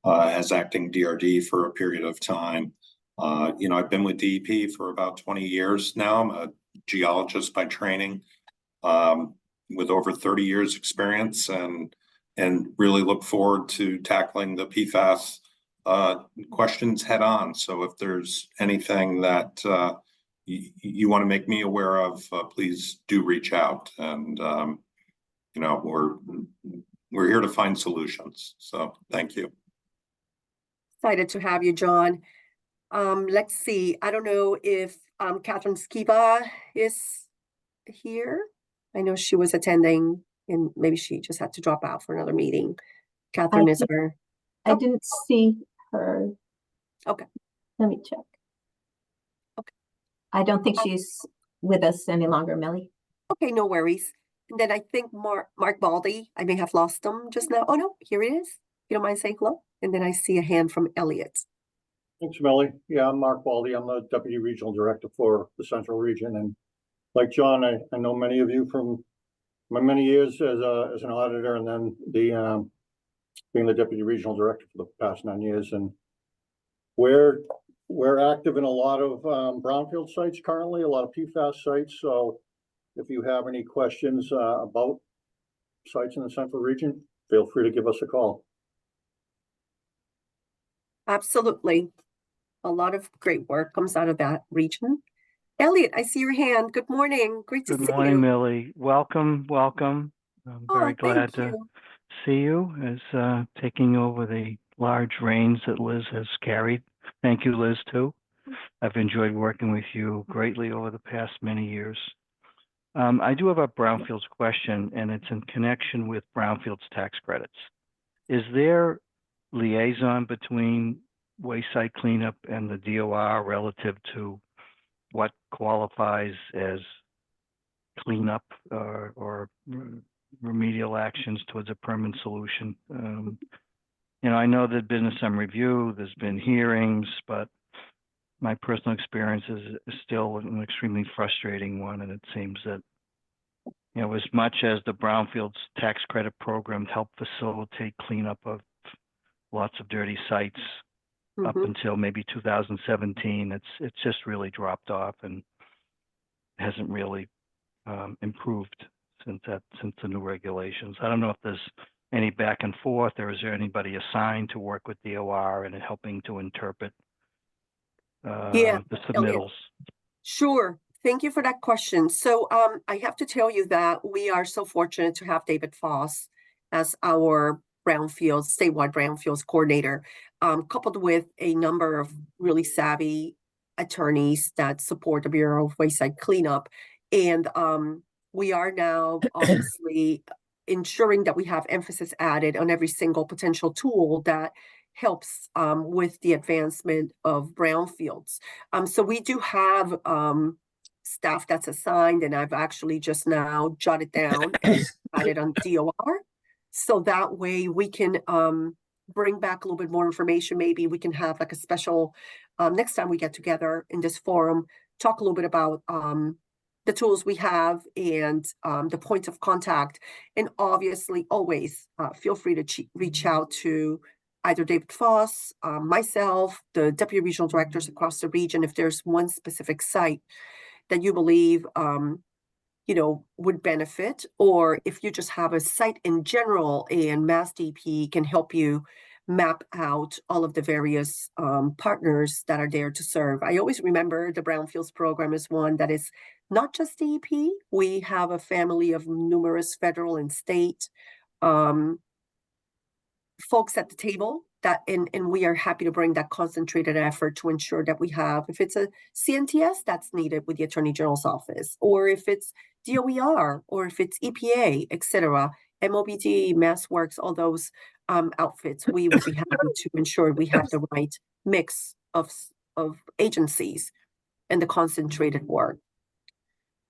as acting DRD for a period of time. I've been with DEP for about 20 years now. I'm a geologist by training with over 30 years experience and really look forward to tackling the PFAS questions head on. So if there's anything that you want to make me aware of, please do reach out. And, we're here to find solutions. So thank you. Excited to have you, John. Let's see. I don't know if Catherine Skiba is here. I know she was attending and maybe she just had to drop out for another meeting. Catherine, is there? I didn't see her. Okay. Let me check. Okay. I don't think she's with us any longer, Millie. Okay, no worries. And then I think Mark Baldy, I may have lost him just now. Oh no, here he is. You don't mind saying hello? And then I see a hand from Elliot. Thanks, Millie. Yeah, I'm Mark Baldy. I'm the Deputy Regional Director for the Central Region. And like John, I know many of you from my many years as an auditor, and then being the Deputy Regional Director for the past 9 years. And we're active in a lot of brownfield sites currently, a lot of PFAS sites. So if you have any questions about sites in the Central Region, feel free to give us a call. Absolutely. A lot of great work comes out of that region. Elliot, I see your hand. Good morning. Great to see you. Good morning, Millie. Welcome. I'm very glad to see you as taking over the large reins that Liz has carried. Thank you, Liz, too. I've enjoyed working with you greatly over the past many years. I do have a brownfields question, and it's in connection with brownfields tax credits. Is there liaison between wayside cleanup and the DOR relative to what qualifies as cleanup or remedial actions towards a permanent solution? I know that business on review, there's been hearings, but my personal experience is still an extremely frustrating one. And it seems that, as much as the brownfields tax credit program helped facilitate cleanup of lots of dirty sites up until maybe 2017. It's just really dropped off and hasn't really improved since the new regulations. I don't know if there's any back and forth, or is there anybody assigned to work with DOR and helping to interpret the submittals? Sure. Thank you for that question. So I have to tell you that we are so fortunate to have David Foss as our statewide brownfields coordinator, coupled with a number of really savvy attorneys that support the Bureau of Wayside Cleanup. And we are now obviously ensuring that we have emphasis added on every single potential tool that helps with the advancement of brownfields. So we do have staff that's assigned, and I've actually just now jotted down and added on DOR. So that way we can bring back a little bit more information. Maybe we can have like a special, next time we get together in this forum, talk a little bit about the tools we have and the points of contact. And obviously always feel free to reach out to either David Foss, myself, the deputy regional directors across the region, if there's one specific site that you believe would benefit, or if you just have a site in general and MassDEP can help you map out all of the various partners that are there to serve. I always remember the Brownfields program is one that is not just DEP. We have a family of numerous federal and state folks at the table that, and we are happy to bring that concentrated effort to ensure that we have, if it's a CNTS that's needed with the Attorney General's office, or if it's DOER, or if it's EPA, etc., MOBD, MassWorks, all those outfits, we will be happy to ensure we have the right mix of agencies and the concentrated work.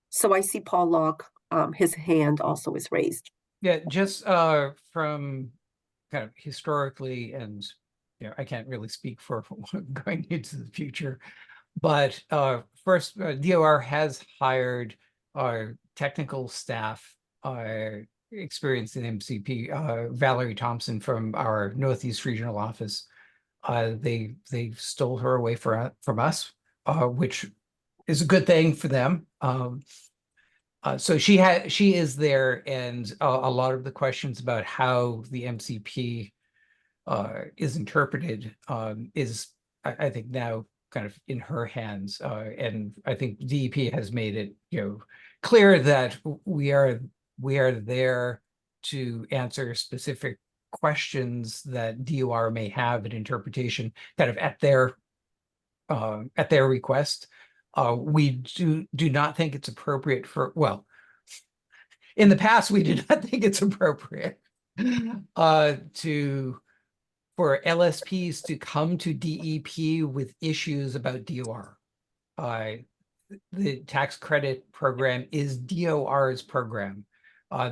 So I see Paul Locke, his hand also is raised. Yeah, just from kind of historically, and I can't really speak for going into the future, but first, DOR has hired our technical staff experienced in MCP, Valerie Thompson from our Northeast Regional Office. They stole her away from us, which is a good thing for them. So she is there, and a lot of the questions about how the MCP is interpreted is, I think, now kind of in her hands. And I think DEP has made it clear that we are there to answer specific questions that DOR may have in interpretation, kind of at their request. We do not think it's appropriate in the past, we did not think it's appropriate for LSPs to come to DEP with issues about DOR. The tax credit program is DOR's program.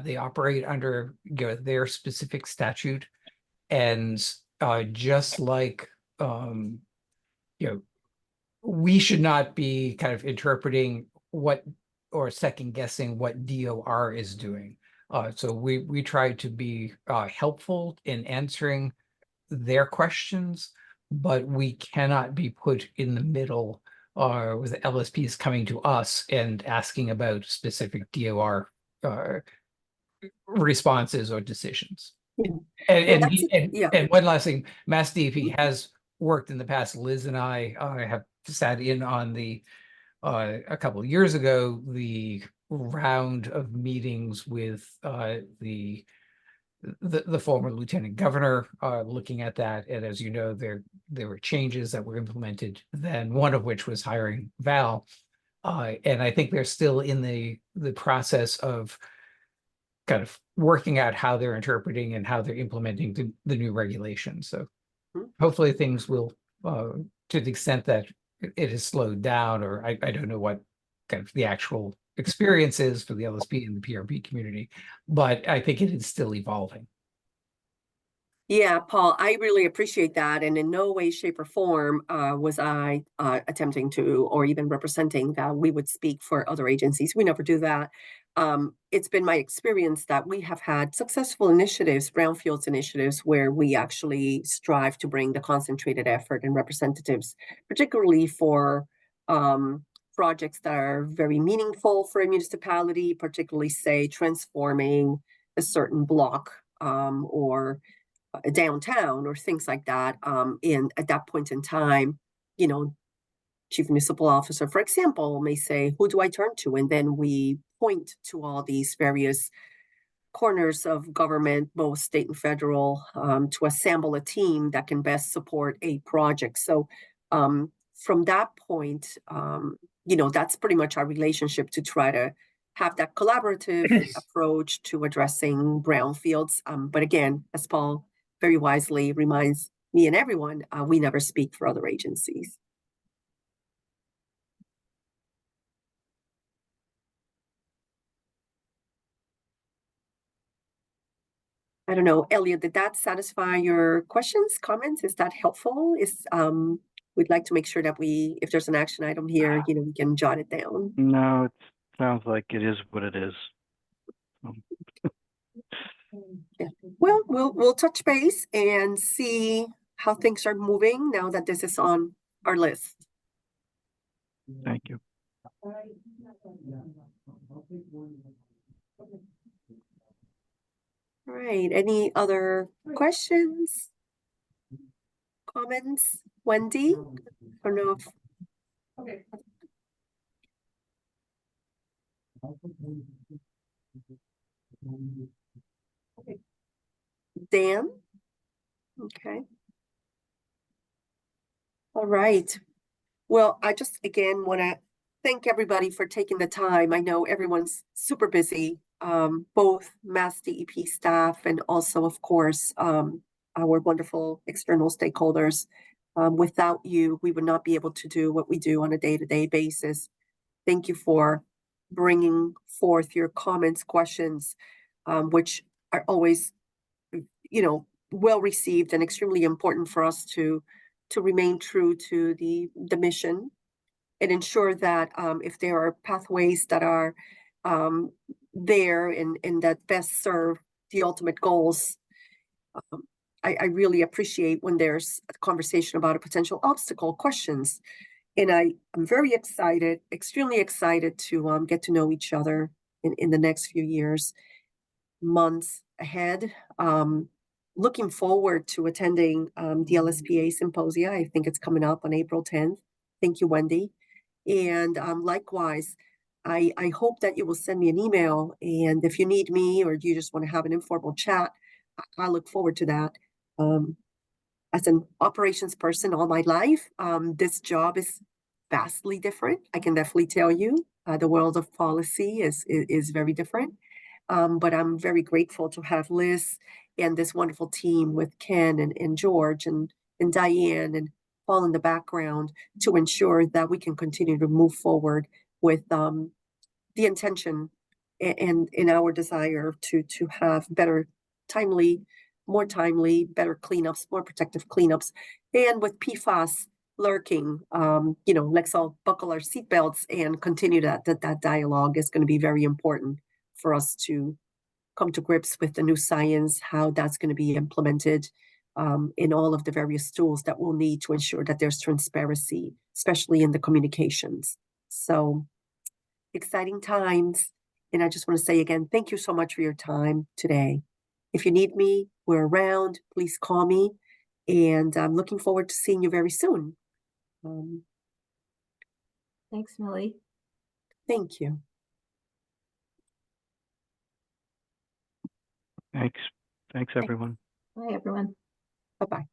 They operate under their specific statute, and just like we should not be kind of interpreting or second guessing what DOR is doing. So we try to be helpful in answering their questions, but we cannot be put in the middle with LSPs coming to us and asking about specific DOR responses or decisions. Yeah. And one last thing, MassDEP has worked in the past. Liz and I have sat in on a couple of years ago, the round of meetings with the former lieutenant governor looking at that. And as you know, there were changes that were implemented then, one of which was hiring Val. And I think they're still in the process of kind of working out how they're interpreting and how they're implementing the new regulations. So hopefully things will, to the extent that it has slowed down, or I don't know what kind of the actual experience is for the LSP and the PRP community, but I think it is still evolving. Yeah, Paul, I really appreciate that. And in no way, shape, or form was I attempting to or even representing that we would speak for other agencies. We never do that. It's been my experience that we have had successful initiatives, brownfields initiatives, where we actually strive to bring the concentrated effort and representatives, particularly for projects that are very meaningful for a municipality, particularly, say, transforming a certain block or downtown or things like that. And at that point in time, you know, chief municipal officer, for example, may say, who do I turn to? And then we point to all these various corners of government, both state and federal, to assemble a team that can best support a project. So from that point, that's pretty much our relationship to try to have that collaborative approach to addressing brownfields. But again, as Paul very wisely reminds me and everyone, we never speak for other agencies. I don't know, Elliot, did that satisfy your questions, comments? Is that helpful? We'd like to make sure that if there's an action item here, we can jot it down. No, it sounds like it is what it is. Yeah. Well, we'll touch base and see how things are moving now that this is on our list. Thank you. All right. Any other questions? Comments? Wendy? I don't know if... Okay. Dan? Okay. All right. Well, I just, again, want to thank everybody for taking the time. I know everyone's super busy, both MassDEP staff and also, of course, our wonderful external stakeholders. Without you, we would not be able to do what we do on a day-to-day basis. Thank you for bringing forth your comments, questions, which are always, well received and extremely important for us to remain true to the mission and ensure that if there are pathways that are there and that best serve the ultimate goals, I really appreciate when there's a conversation about a potential obstacle, questions. And I'm very excited, extremely excited to get to know each other in the next few years, months ahead. Looking forward to attending the LSPA Symposia. I think it's coming up on April 10th. Thank you, Wendy. And likewise, I hope that you will send me an email. And if you need me or you just want to have an informal chat, I look forward to that. As an operations person all my life, this job is vastly different. I can definitely tell you the world of policy is very different. But I'm very grateful to have Liz and this wonderful team with Ken and George and Diane and Paul in the background to ensure that we can continue to move forward with the intention and in our desire to have better, more timely, better cleanups, more protective cleanups. And with PFAS lurking, let's all buckle our seatbelts and continue that dialogue is going to be very important for us to come to grips with the new science, how that's going to be implemented in all of the various tools that we'll need to ensure that there's transparency, especially in the communications. So exciting times. And I just want to say again, thank you so much for your time today. If you need me, we're around. Please call me. And I'm looking forward to seeing you very soon. Thanks, Millie. Thank you. Thanks. Thanks, everyone. Bye, everyone. Bye-bye.